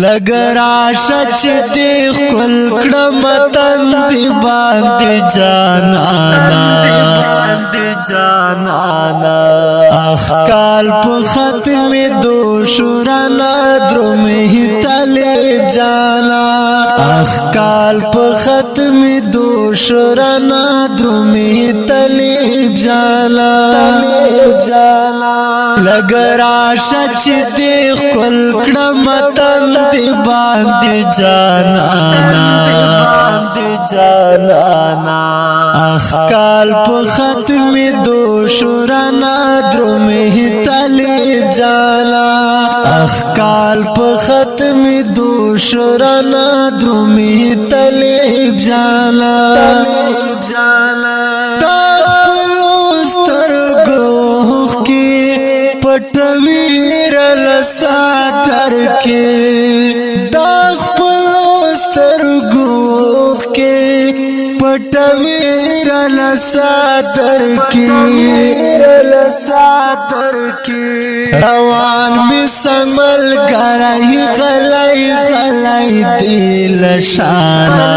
لگرا شچ دی خل کړم تندې باندې جانانا اخکال په ختم دو شورانا درمه طالب جانا اخکال په ختم دو شورانا درمه طالب جانا لگرا شچ دی خل کړم تندې باندې جانانا اخکال په ختم دو شورانا درمه طالب جانا اخکال په ختم دو شورانا درمه طالب جانا دا خپل سترګو کې پټویر لساتر کې دا خپل سترګو کې پټویر لساتر کې روان می سمل کرای خلای دل شانا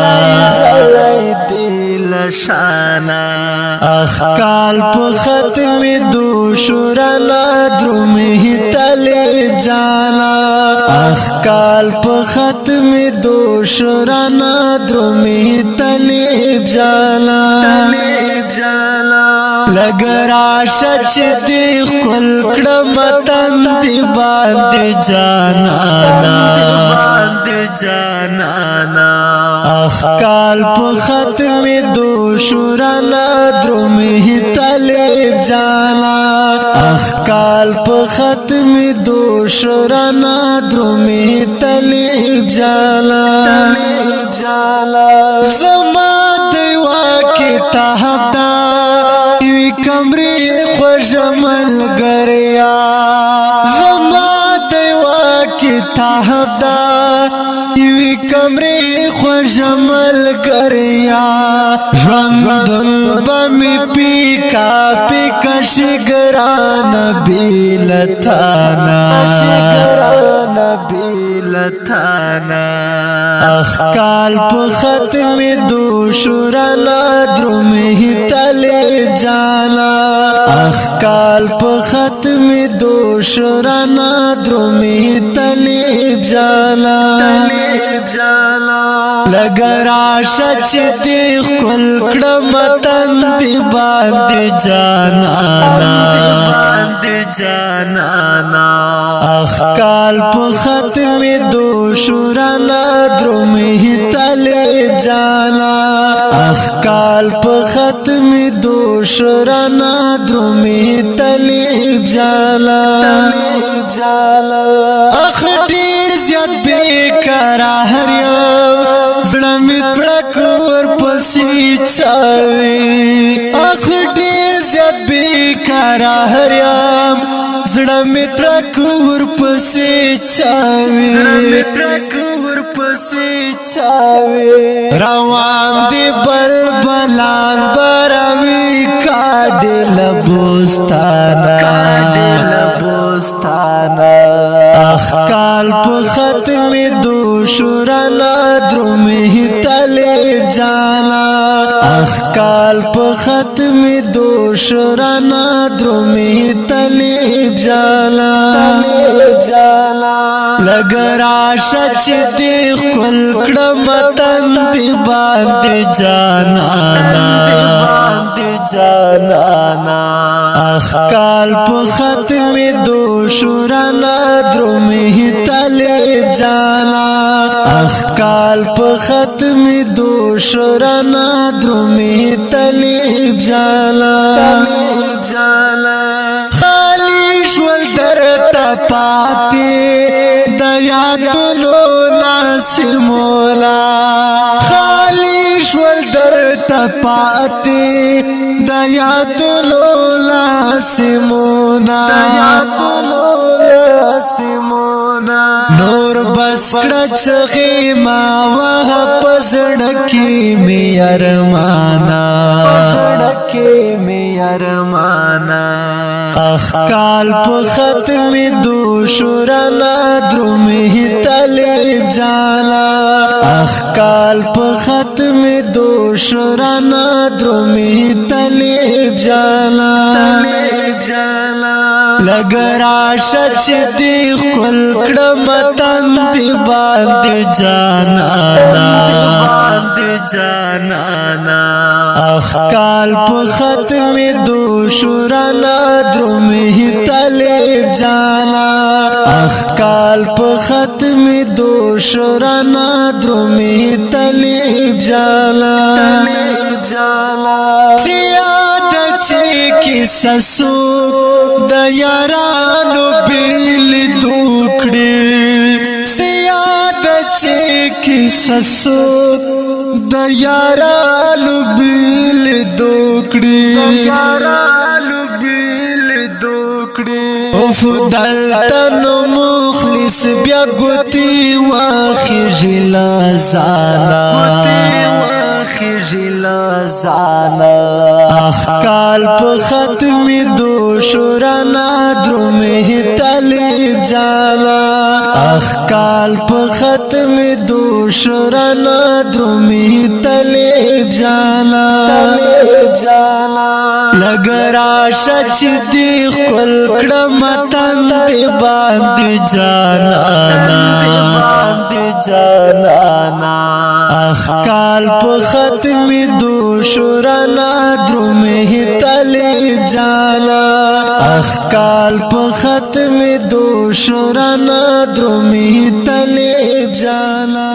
اخکال په ختم دو شورانا درمه طالب جانا اخکال په ختم دو شورانا درمه طالب جانا لگرا شچ دی خل کړم تندې باندې جانانا اخکال په ختم دو شورانا درمه طالب جانا اخکال په ختم دو شورانا درمه طالب جانا زما دیوا کتاب دا وی کمرې خوشمل ګریا زما دیوا کتاب دا وی کمرې خوشمل ګریا ژوندون بمی پیکا شګران بیلتانا اخکال په ختم دو شورانا درمه طالب جانا اخکال په ختم دو شورانا درمه طالب جانا لگرا شچ دی خل کړم تندې باندې جانانا اخکال په ختم دو شورانا درمه طالب جانا اخکال په ختم دو شورانا درمه طالب جانا اخ ډیر زیات بیکاره هر یو زړه می پړک ور پسې چاوي اخ ډیر زیات بیکاره هر یو زړه می پړک ور پسې چاوي روان دی بلبلان براوي کاډل بوستانا اخکال په ختم دو شورانا درمه طالب جانا اخکال په ختم دو شورانا درمه طالب جانا لگرا شچ دی خل کړم تندې باندې جانانا اخکال په ختم دو شورانا درمه طالب جانا اخکال په ختم دو شورانا درمه طالب جانا خالی شول درته پاتې د یادونو ناصر مولا خالی شول درته پاتې د یادونو لاسمونا نور بس کړه چغې ما وه پزړکې مې ارمانا اخکال په ختم دو شورانا درمه طالب جانا اخکال په ختم دوشرانا درومی طالب جانا لگرا شچ دی خل کړم تن دی باندې جانا اخکال په ختم دوشرانا درومی طالب جانا اخکال په ختم دوشرانا درومی طالب جانا سیاد چه کی سسو د یارانو بیل دوکړي سیاد چه کی سسو د یارانو بیل دوکړي افدل تنو مخلص بیا گوتی واخی جلا زانا اخکال په ختم دوشرانا درومه طالب جانا اخکال په ختم دوشرانا درومه طالب جانا لگرا شچ دی خل کړم تن دی باندې جانا اخکال په ختم دوشرانا درومه طالب جانا اخکال په ختم دوشرانا درومه طالب جانا